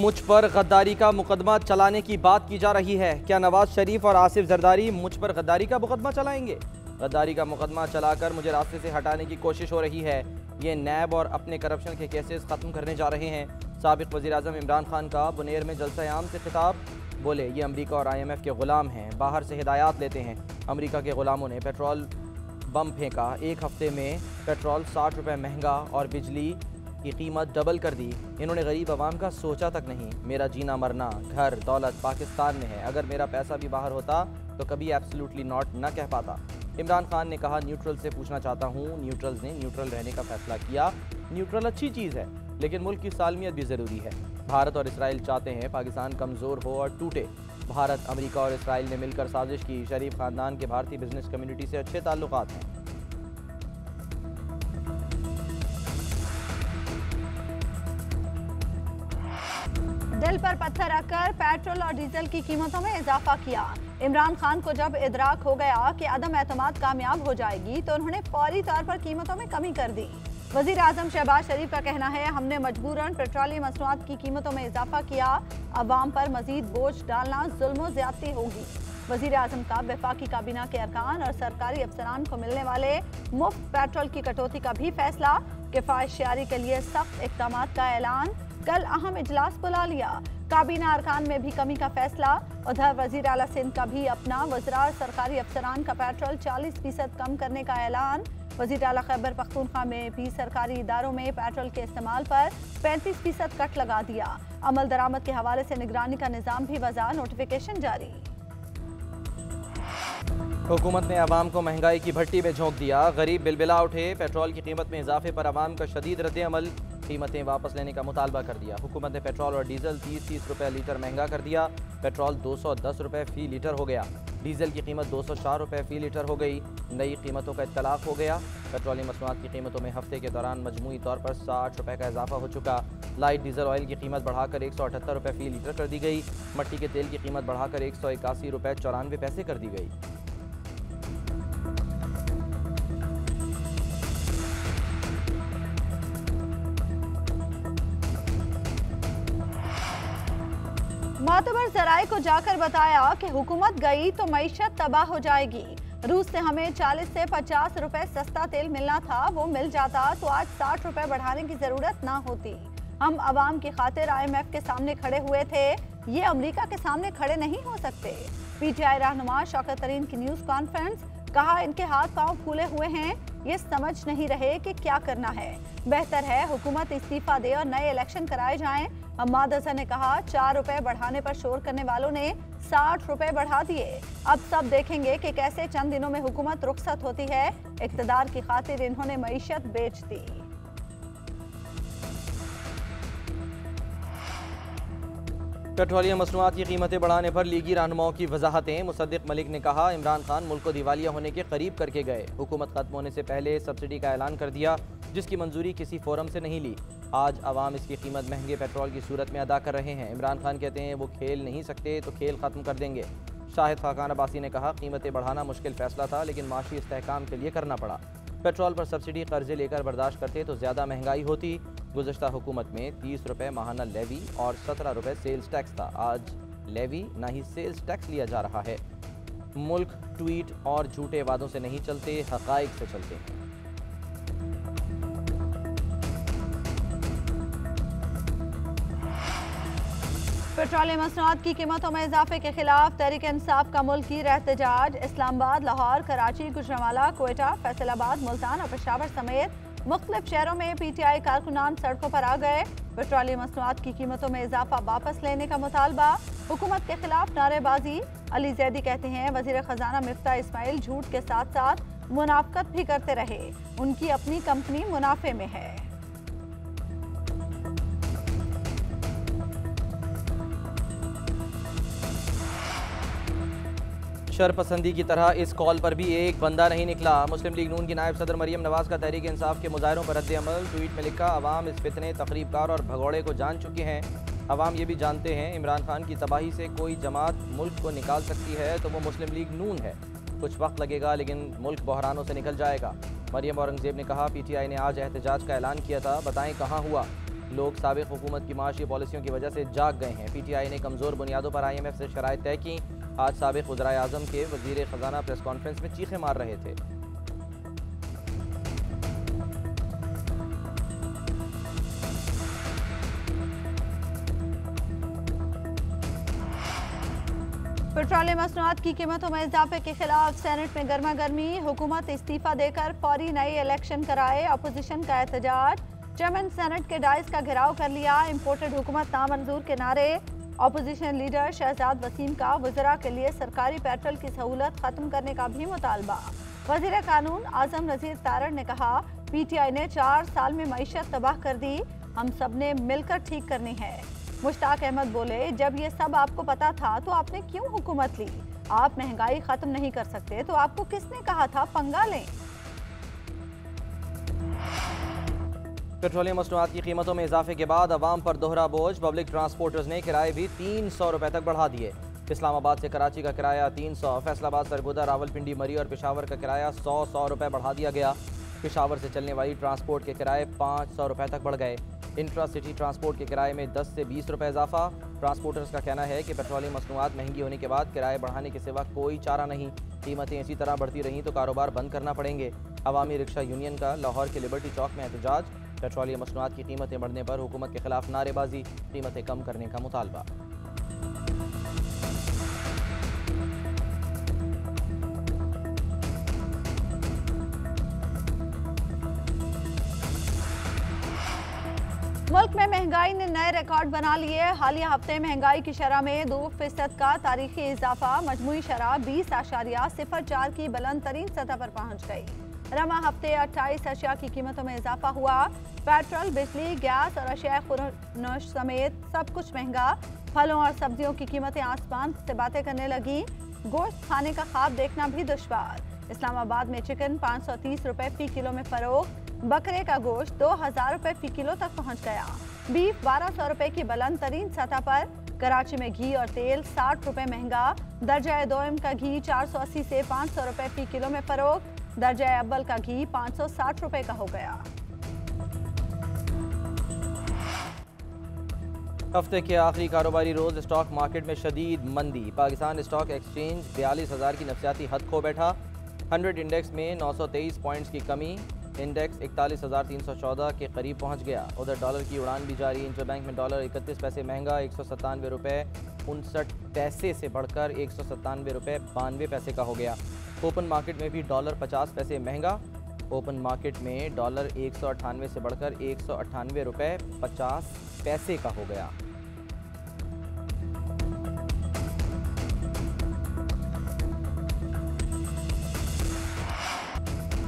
मुझ पर गद्दारी का मुकदमा चलाने की बात की जा रही है। क्या नवाज शरीफ और आसिफ जरदारी मुझ पर गद्दारी का मुकदमा चलाएंगे? गद्दारी का मुकदमा चलाकर मुझे रास्ते से हटाने की कोशिश हो रही है। ये नैब और अपने करप्शन के केसेस ख़त्म करने जा रहे हैं। साबिक़ वज़ीर-ए-आज़म इमरान खान का बुनेर में जलसा-ए-आम से खिताब। बोले ये अमरीका और IMF के ग़ुलाम हैं, बाहर से हिदायत लेते हैं। अमरीका के ग़ुलामों ने पेट्रोल बम फेंका, एक हफ्ते में पेट्रोल 60 रुपये महंगा और बिजली की कीमत डबल कर दी। इन्होंने गरीब आवाम का सोचा तक नहीं। मेरा जीना मरना, घर दौलत पाकिस्तान में है। अगर मेरा पैसा भी बाहर होता तो कभी एब्सोल्युटली नॉट न कह पाता। इमरान खान ने कहा न्यूट्रल से पूछना चाहता हूँ। न्यूट्रल्स ने न्यूट्रल रहने का फैसला किया। न्यूट्रल अच्छी चीज़ है, लेकिन मुल्क की सालमियत भी ज़रूरी है। भारत और इसराइल चाहते हैं पाकिस्तान कमज़ोर हो और टूटे। भारत, अमेरिका और इसराइल ने मिलकर साजिश की। शरीफ ख़ानदान के भारतीय बिजनेस कम्युनिटी से अच्छे ताल्लुकात हैं। दिल पर पत्थर रखकर पेट्रोल और डीजल की कीमतों में इजाफा किया। इमरान खान को जब इदराक हो गया कि अदम एतमाद कामयाब हो जाएगी तो उन्होंने फौरी तौर पर कीमतों में कमी कर दी। वज़ीर आज़म शहबाज शरीफ का कहना है, हमने मजबूरन पेट्रोलियम मसनूआत की कीमतों में इजाफा किया। अवाम पर मजीद बोझ डालना जुल्म व ज़्यादती होगी। वज़ीर आज़म का वफाकी काबीना के अरकान और सरकारी अफसरान को मिलने वाले मुफ्त पेट्रोल की कटौती का भी फैसला। किफ़ायतशारी के लिए सख्त इक़दाम का ऐलान। कल अहम इजलास बुला लिया। काबीना अरकान में भी कमी का फैसला। उधर वज़ीर आला सिंध का भी अपना वज़रा सरकारी अफसरान का पेट्रोल 40% कम करने का ऐलान। वज़ीर आला खैबर पख्तूनख्वा में भी सरकारी इदारों में पेट्रोल के इस्तेमाल पर 35% कट लगा दिया। अमल दरामद के हवाले से निगरानी का निज़ाम भी वज़ा, नोटिफिकेशन जारी। हुकूमत ने अवाम को महंगाई की भट्टी में झोंक दिया। गरीब बिलबिला उठे। पेट्रोल की कीमत में इजाफे पर अवाम का शदीद रद्द-ए-अमल। कीमतें वापस लेने का मुतालबा कर दिया। हुकूमत ने पेट्रोल और डीजल 30 रुपये लीटर महंगा कर दिया। पेट्रोल 210 रुपये फ़ी लीटर हो गया। डीजल की कीमत 204 रुपये फ़ी लीटर हो गई। नई कीमतों का इत्तलाक़ हो गया। पेट्रोलियम मसनूआत की कीमतों में हफ्ते के दौरान मजमूई तौर पर 60 रुपये का इजाफा हो चुका। लाइट डीजल ऑयल की कीमत बढ़ाकर 178 रुपये फ़ी लीटर कर दी गई। मट्टी के तेल की कीमत बढ़ाकर 181 रुपये 94 पैसे कर दी गई। मातबर जराए को जाकर बताया कि हुकूमत गई तो मईशत तबाह हो जाएगी। रूस से हमें 40 से 50 रुपए सस्ता तेल मिलना था, वो मिल जाता तो आज 60 रुपए बढ़ाने की जरूरत ना होती। हम अवाम की खातिर IMF के सामने खड़े हुए थे, ये अमेरिका के सामने खड़े नहीं हो सकते। PTI रहनुमा शौकत तरीन की न्यूज़ कॉन्फ्रेंस। कहा इनके हाथ पांव फूले हुए हैं, ये समझ नहीं रहे कि क्या करना है। बेहतर है हुकूमत इस्तीफा दे और नए इलेक्शन कराए जाएं। हम्माद हसन ने कहा 4 रुपए बढ़ाने पर शोर करने वालों ने 60 रुपए बढ़ा दिए। अब सब देखेंगे कि कैसे चंद दिनों में हुकूमत रुखसत होती है। इक़्तिदार की खातिर इन्होंने मईशत बेच दी। पेट्रोलियम मसनूआत की कीमतें बढ़ाने पर लीगी रहनुमाओं की वजाहतें। मुसद्दिक मलिक ने कहा इमरान खान मुल्क को दिवालिया होने के करीब करके गए। हुकूमत खत्म होने से पहले सब्सिडी का ऐलान कर दिया, जिसकी मंजूरी किसी फोरम से नहीं ली। आज अवाम इसकी कीमत महंगे पेट्रोल की सूरत में अदा कर रहे हैं। इमरान खान कहते हैं वो खेल नहीं सकते तो खेल ख़त्म कर देंगे। शाहिद खाकान अब्बासी ने कहा कीमतें बढ़ाना मुश्किल फैसला था, लेकिन माशी इस्तेहकाम के लिए करना पड़ा। पेट्रोल पर सब्सिडी कर्जे लेकर बर्दाश्त करते तो ज़्यादा महंगाई होती। गुज़श्ता हुकूमत में 30 रुपये माहाना लेवी और 17 रुपये सेल्स टैक्स था। आज लेवी ना ही सेल्स टैक्स लिया जा रहा है। मुल्क ट्वीट और झूठे वादों से नहीं चलते, हक़ाइक़ से चलते हैं। पेट्रोलियम मसनूआत की कीमतों में इजाफे के खिलाफ तहरीक इंसाफ का मुल्की एहतजाज। इस्लामाबाद, लाहौर, कराची, गुजरांवाला, कोयटा, फैसलाबाद, मुल्तान और पेशावर समेत मुख्तलिफ शहरों में PTI कारकुनान सड़कों पर आ गए। पेट्रोलियम मसनूआत की कीमतों में इजाफा वापस लेने का मुतालबा। हुकूमत के खिलाफ नारेबाजी। अली जैदी कहते हैं वजीर खजाना मिफ्ता इस्माइल झूठ के साथ साथ मुनाफकत भी करते रहे, उनकी अपनी कंपनी मुनाफे में है। शरपसंदी की तरह इस कॉल पर भी एक बंदा नहीं निकला। मुस्लिम लीग नून की नायब सदर मरियम नवाज का तहरीक इंसाफ के मुजाहरों पर रद्द-ए-अमल। ट्वीट में लिखा अवाम इस फितने, तकरीबकार और भगौड़े को जान चुके हैं। अवाम ये भी जानते हैं इमरान खान की तबाही से कोई जमात मुल्क को निकाल सकती है तो वो मुस्लिम लीग नून है। कुछ वक्त लगेगा लेकिन मुल्क बहरानों से निकल जाएगा। मरियम औरंगजेब ने कहा PTI ने आज एहतजाज का ऐलान किया था, बताएं कहाँ हुआ। लोग साबिक़ हुकूमत की माशी पॉलिसियों की वजह से जाग गए हैं। PTI ने कमज़ोर बुनियादों पर IMF से शराइत तय की। आज साबिक़ वज़ीर आज़म के वज़ीर ख़जाना प्रेस कॉन्फ्रेंस में चीखें मार रहे थे। पेट्रोलियम मसनूआत की कीमतों में इजाफे के खिलाफ सेनेट में गर्मा गर्मी। हुकूमत इस्तीफा देकर फौरी नई इलेक्शन कराए, अपोजिशन का एहतजाज। चेयरमैन सेनेट के डाइस का घेराव कर लिया। इम्पोर्टेड हुकूमत नामंजूर के नारे। अपोजिशन लीडर शहजाद वसीम का वज़रा के लिए सरकारी पेट्रोल की सहूलत खत्म करने का भी मुतालबा। वज़ीर कानून आजम नज़ीर तारड़ ने कहा, PTI ने 4 साल में मईशत तबाह कर दी, हम सब ने मिलकर ठीक करनी है। मुश्ताक अहमद बोले, जब ये सब आपको पता था तो आपने क्यों हुकूमत ली? आप महंगाई खत्म नहीं कर सकते तो आपको किसने कहा था पंगा लें? पेट्रोलियम मसनूआत की कीमतों में इजाफे के बाद अवाम पर दोहरा बोझ। पब्लिक ट्रांसपोर्टर्स ने किराए भी 300 रुपए तक बढ़ा दिए। इस्लामाबाद से कराची का किराया 300, फैसलाबाद सरगोदा रावलपिंडी मरी और पेशावर का किराया 100 रुपए बढ़ा दिया गया। पेशावर से चलने वाली ट्रांसपोर्ट के किराए 500 रुपए तक बढ़ गए। इंट्रा सिटी ट्रांसपोर्ट के किराए में 10 से 20 रुपए इजाफा। ट्रांसपोर्टर्स का कहना है कि पेट्रोलियम मसनूआत महंगी होने के बाद किराए बढ़ाने के सिवा कोई चारा नहीं। कीमतें इसी तरह बढ़ती रहीं तो कारोबार बंद करना पड़ेंगे। अवामी रिक्शा यूनियन का लाहौर के लिबर्टी चौक में एहतजाज। पेट्रोलियम मसनूआत की कीमतें बढ़ने पर हुकूमत के खिलाफ नारेबाजी, कीमतें कम करने का मुतालबा। मुल्क में महंगाई ने नए रिकॉर्ड बना लिए। हालिया हफ्ते महंगाई की शरह में 2% का तारीखी इजाफा। मजमूई शरह 20.04 की बुलंद तरीन सतह पर पहुंच गई। रमा हफ्ते 28 अशिया की कीमतों में इजाफा हुआ। पेट्रोल, बिजली, गैस और अशिया खुर्नश समेत सब कुछ महंगा। फलों और सब्जियों की कीमतें आसमान से बातें करने लगी। गोश्त खाने का ख्वाब देखना भी दुश्वार। इस्लामाबाद में चिकन 530 रुपए फी किलो में फरोख्त। बकरे का गोश्त 2000 रुपए फी किलो तक पहुंच गया। बीफ 1200 रुपए की बुलंद तरीन सतह पर। कराची में घी और तेल 60 रुपए महंगा। दर्जा दोयम का घी 480 से 500 रुपए फी किलो में फरोख्त। दर्जा अव्वल का घी 560 रुपए का हो गया। हफ्ते के आखिरी कारोबारी रोज स्टॉक मार्केट में शदीद मंदी। पाकिस्तान स्टॉक एक्सचेंज 42,000 की नफसियाती हद खो बैठा। 100 इंडेक्स में 923 पॉइंट्स की कमी। इंडेक्स 41,314 के करीब पहुंच गया। उधर डॉलर की उड़ान भी जारी। इंटरबैंक में डॉलर 31 पैसे महंगा 197 रुपये 59 पैसे से बढ़कर 197 रुपये 92 पैसे का हो गया। ओपन मार्केट में भी डॉलर 50 पैसे महंगा। ओपन मार्केट में डॉलर 198 से बढ़कर 198 रुपये 50 पैसे का हो गया।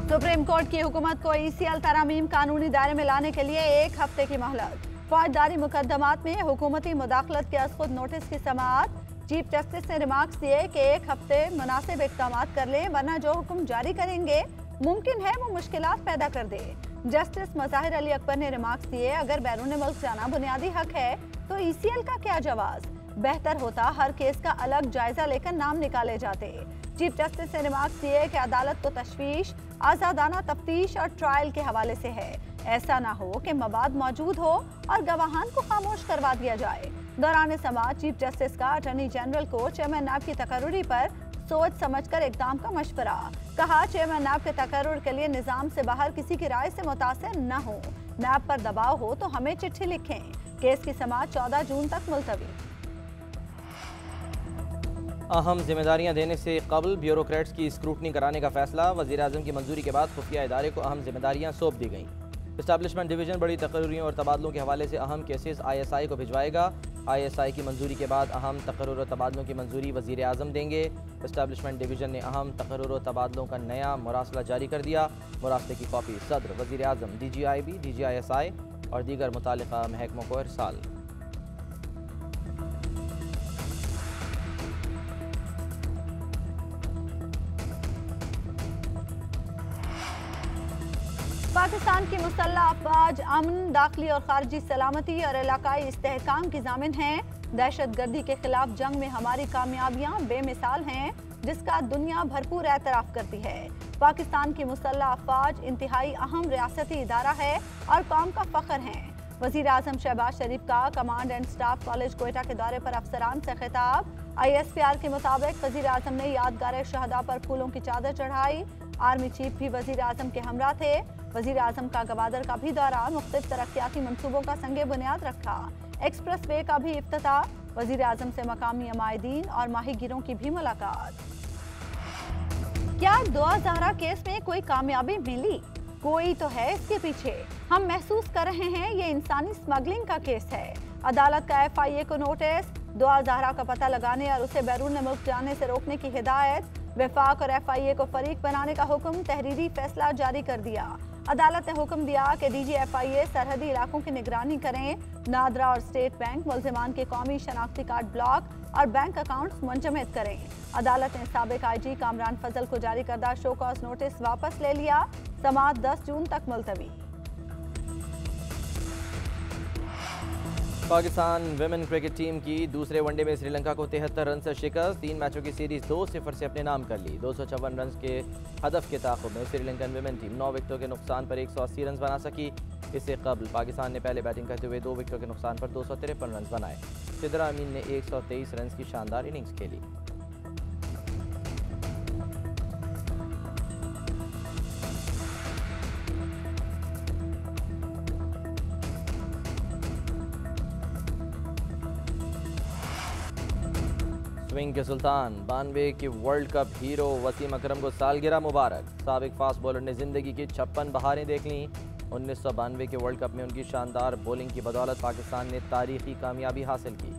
सुप्रीम कोर्ट की हुकूमत को ECL तरामीम कानूनी दायरे में लाने के लिए 1 हफ्ते की मोहलत। फौजदारी मुकदमात में हुकूमती मुदाखलत के खुद नोटिस की समाअत। चीफ जस्टिस ने रिमार्क्स दिए कि 1 हफ्ते मुनासिब इक़दामात कर लें, वरना जो हुक्म जारी करेंगे मुमकिन है वो मुश्किलात पैदा कर दे। जस्टिस मज़ाहिर अली अकबर ने रिमार्क्स दिए, अगर बैरून मुल्क जाना बुनियादी हक है तो ECL का क्या जवाब? बेहतर होता हर केस का अलग जायजा लेकर नाम निकाले जाते। चीफ जस्टिस ने रिमार्क्स दिए कि अदालत को तशवीश आज़ादाना तफ्तीश और ट्रायल के हवाले से है। ऐसा ना हो कि मवाद मौजूद हो और गवाहान को खामोश करवा दिया जाए। दौरान समाअत चीफ जस्टिस का अटॉर्नी जनरल को चेयरमैन नैब की तकर्रुरी पर सोच समझकर इक़दाम का मशवरा। कहा, चेयरमैन नैब के तकर्रुर के लिए निज़ाम से बाहर किसी की राय से मुतासिर न हो। नैब पर दबाव हो तो हमें चिट्ठी लिखें। केस की समाअत 14 जून तक मुलतवी। अहम जिम्मेदारियां देने से कबल ब्यूरोक्रेट्स की स्क्रूटनी कराने का फैसला। वज़ीर आज़म की मंजूरी के बाद खुफिया इदारे को अहम जिम्मेदारियां सौंप दी गईं। इस्टेब्लिशमेंट डिवीज़न बड़ी तकर्रुरियों और तबादलों के हवाले से अहम केसेस ISI को भिजवाएगा। ISI की मंजूरी के बाद अहम तकर्रुर और तबादलों की मंजूरी वज़ीर आज़म देंगे। इस्टेब्लिशमेंट डिवीज़न ने अहम तकर्रुर और तबादलों का नया मुरासला जारी कर दिया। मुरासले की कॉपी सदर, वज़ीर आज़म, DGIB, DGISI और दीगर मुतालिका महकमों को इरसाल। पाकिस्तान की मुसल्लह अफवाज अमन, दाखिली और खारजी सलामती और इलाकाई इस्तेहकाम की जामिन हैं। दहशत गर्दी के खिलाफ जंग में हमारी कामयाबियां बेमिसाल हैं, जिसका दुनिया भरपूर एतराफ़ करती है। पाकिस्तान की मुसल्लह अफवाज इंतहाई अहम रियासती इदारा है और कौम का फ़ख्र है। वजीर आजम शहबाज शरीफ का command and staff college Quetta के दौरे पर अफसरान से खिताब। ISPR के मुताबिक वजीर आजम ने यादगार शहदा पर फूलों की चादर चढ़ाई। आर्मी चीफ भी वजीर आजम के हमरा थे। वजीर आजम का गवादर का भी दौरा, मुख्तलिफ तरक्याती मनसूबों का संगे बुनियाद रखा। एक्सप्रेस वे का भी इफ्तिताह। वजीर आजम से मकामी अमायदीन और माहीगीरों की भी मुलाकात। क्या दुआ ज़हरा केस में कोई कामयाबी मिली? कोई तो है इसके पीछे। हम महसूस कर रहे हैं ये इंसानी स्मगलिंग का केस है। अदालत का FIA को नोटिस। दुआ ज़हरा का पता लगाने और उसे बैरून मुल्क जाने से रोकने की हिदायत। वफाक और FIA को फरीक बनाने का हुक्म, तहरीरी फैसला जारी कर दिया। अदालत ने हुक्म दिया कि DG FIA सरहदी इलाकों की निगरानी करें। नादरा और स्टेट बैंक मुल्जिमान के कौमी शनाख्ती कार्ड ब्लॉक और बैंक अकाउंट्स मुंजमद करें। अदालत ने साबिक IG कामरान फजल को जारी करदा शो कॉज नोटिस वापस ले लिया। समाअत 10 जून तक मुलतवी। पाकिस्तान विमेन क्रिकेट टीम की दूसरे वनडे में श्रीलंका को 73 रन से शिकस्त। 3 मैचों की सीरीज 2-0 से अपने नाम कर ली। 254 रन के हदफ के ताक़ुब में श्रीलंकन विमेन टीम 9 विकेटों के नुकसान पर 180 रन बना सकी। इससे कबल पाकिस्तान ने पहले बैटिंग करते हुए 2 विकेटों के नुकसान पर 253 रन बनाए। सिद्रा अमीन ने 123 रन की शानदार इनिंग्स खेली। स्विंग के सुल्तान 92 के वर्ल्ड कप हीरो वसीम अकरम को सालगिरह मुबारक। साबिक फास्ट बॉलर ने जिंदगी की 56 बहारें देख लीं। 1992 के वर्ल्ड कप में उनकी शानदार बॉलिंग की बदौलत पाकिस्तान ने तारीखी कामयाबी हासिल की।